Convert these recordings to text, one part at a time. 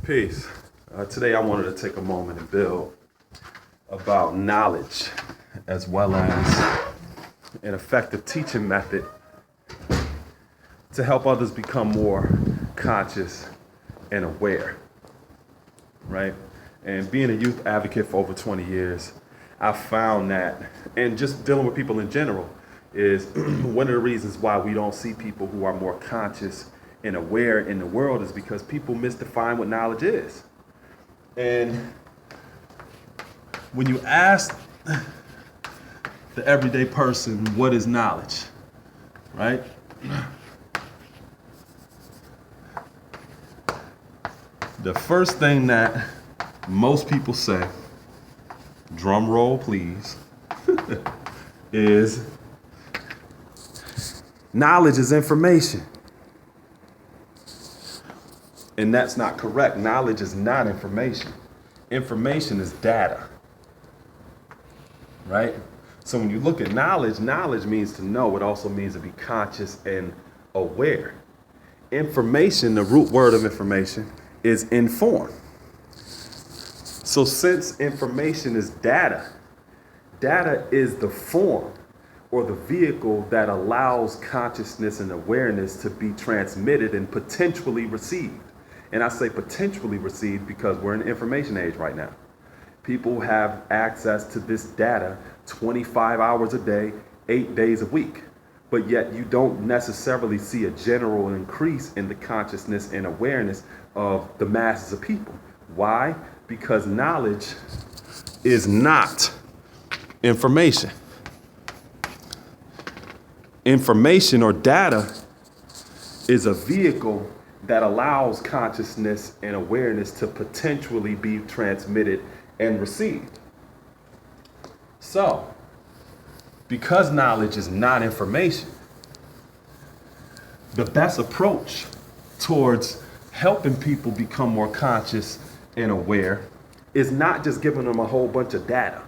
Peace. Today I wanted to take a moment and build about knowledge as well as an effective teaching method to help others become more conscious and aware, right? And being a youth advocate for over 20 years, I found that, and just dealing with people in general, is one of the reasons why we don't see people who are more conscious and aware in the world is because people misdefine what knowledge is. And when you ask the everyday person, what is knowledge, right? The first thing that most people say, drum roll please, is knowledge is information. And that's not correct. Knowledge is not information. Information is data, right? So when you look at knowledge, knowledge means to know. It also means to be conscious and aware. Information, the root word of information, is inform. So since information is data, data is the form or the vehicle that allows consciousness and awareness to be transmitted and potentially received. And I say potentially received because we're in the information age right now. People have access to this data 25 hours a day, 8 days a week. But yet you don't necessarily see a general increase in the consciousness and awareness of the masses of people. Why? Because knowledge is not information. Information or data is a vehicle that allows consciousness and awareness to potentially be transmitted and received. So, because knowledge is not information, the best approach towards helping people become more conscious and aware is not just giving them a whole bunch of data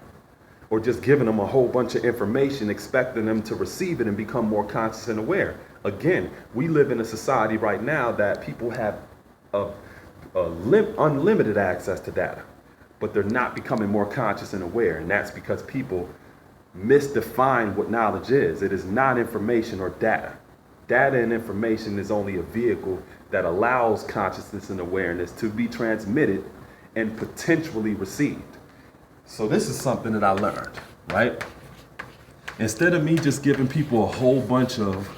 or just giving them a whole bunch of information, expecting them to receive it and become more conscious and aware. Again, we live in a society right now that people have unlimited access to data, but they're not becoming more conscious and aware. And that's because people misdefine what knowledge is. It is not information or data. Data and information is only a vehicle that allows consciousness and awareness to be transmitted and potentially received. So this is something that I learned, right? Instead of me just giving people a whole bunch of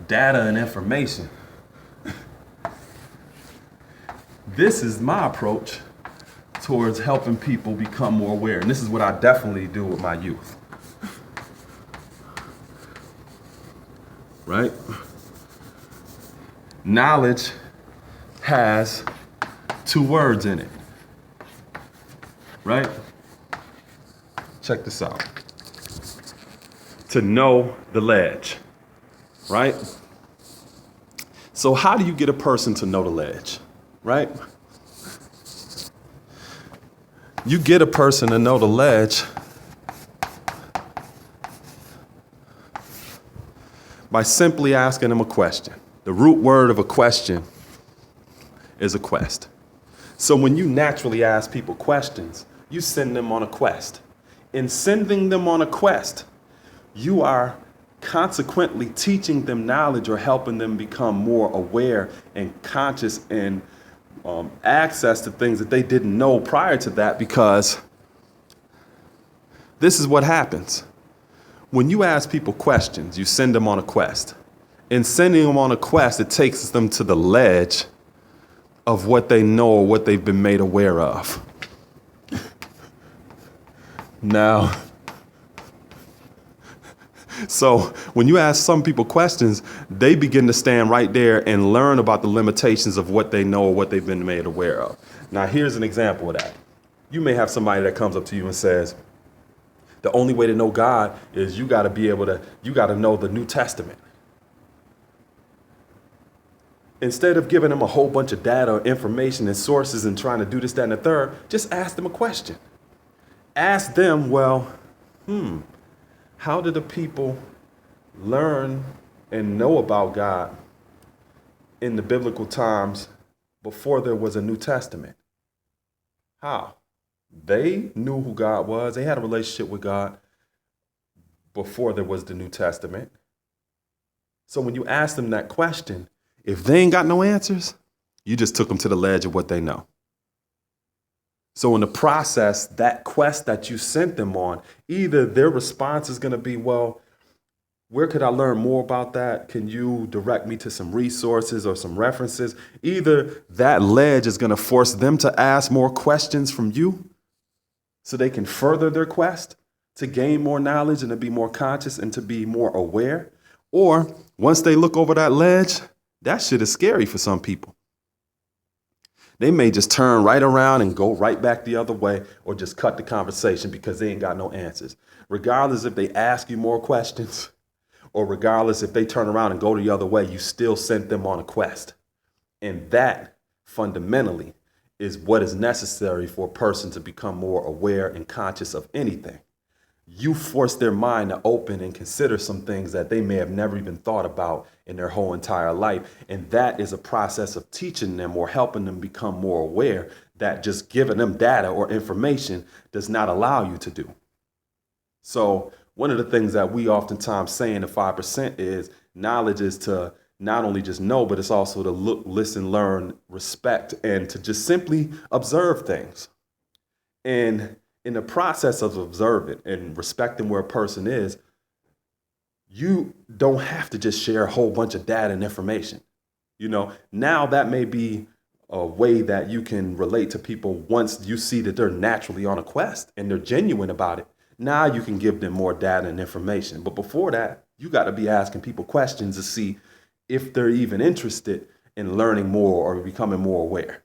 data and information, this is my approach towards helping people become more aware. And this is what I definitely do with my youth. Right? Knowledge has two words in it. Right? Check this out. To know the ledge. Right? So how do you get a person to know the ledge? Right? You get a person to know the ledge by simply asking them a question. The root word of a question is a quest. So when you naturally ask people questions, you send them on a quest. In sending them on a quest, you are consequently teaching them knowledge or helping them become more aware and conscious and access to things that they didn't know prior to that, because this is what happens. When you ask people questions, you send them on a quest. In sending them on a quest, it takes them to the ledge of what they know or what they've been made aware of. Now, so when you ask some people questions, they begin to stand right there and learn about the limitations of what they know or what they've been made aware of. Now, here's an example of that. You may have somebody that comes up to you and says, the only way to know God is you got to know the New Testament. Instead of giving them a whole bunch of data or information and sources and trying to do this, that, and the third, just ask them a question. Ask them, well, how did the people learn and know about God in the biblical times before there was a New Testament. How? They knew who God was. They had a relationship with God before there was the New Testament. So when you ask them that question, if they ain't got no answers, you just took them to the ledge of what they know. So in the process, that quest that you sent them on, either their response is going to be, well, where could I learn more about that? Can you direct me to some resources or some references? Either that ledge is going to force them to ask more questions from you so they can further their quest to gain more knowledge and to be more conscious and to be more aware. Or once they look over that ledge, that shit is scary for some people. They may just turn right around and go right back the other way or just cut the conversation because they ain't got no answers. Regardless if they ask you more questions or regardless if they turn around and go the other way, you still sent them on a quest. And that fundamentally is what is necessary for a person to become more aware and conscious of anything. You force their mind to open and consider some things that they may have never even thought about in their whole entire life. And that is a process of teaching them or helping them become more aware that just giving them data or information does not allow you to do. So one of the things that we oftentimes say in the 5% is knowledge is to not only just know, but it's also to look, listen, learn, respect, and to just simply observe things. And in the process of observing and respecting where a person is, you don't have to just share a whole bunch of data and information. Now that may be a way that you can relate to people once you see that they're naturally on a quest and they're genuine about it. Now you can give them more data and information. But before that, you got to be asking people questions to see if they're even interested in learning more or becoming more aware.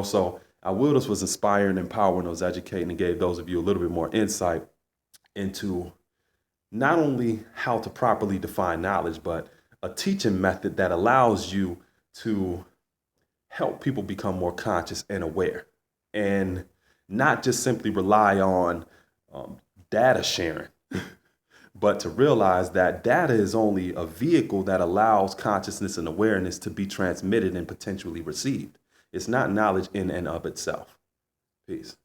So I will this was inspiring, empowering, was educating, and gave those of you a little bit more insight into not only how to properly define knowledge, but a teaching method that allows you to help people become more conscious and aware and not just simply rely on data sharing, but to realize that data is only a vehicle that allows consciousness and awareness to be transmitted and potentially received. It's not knowledge in and of itself. Peace.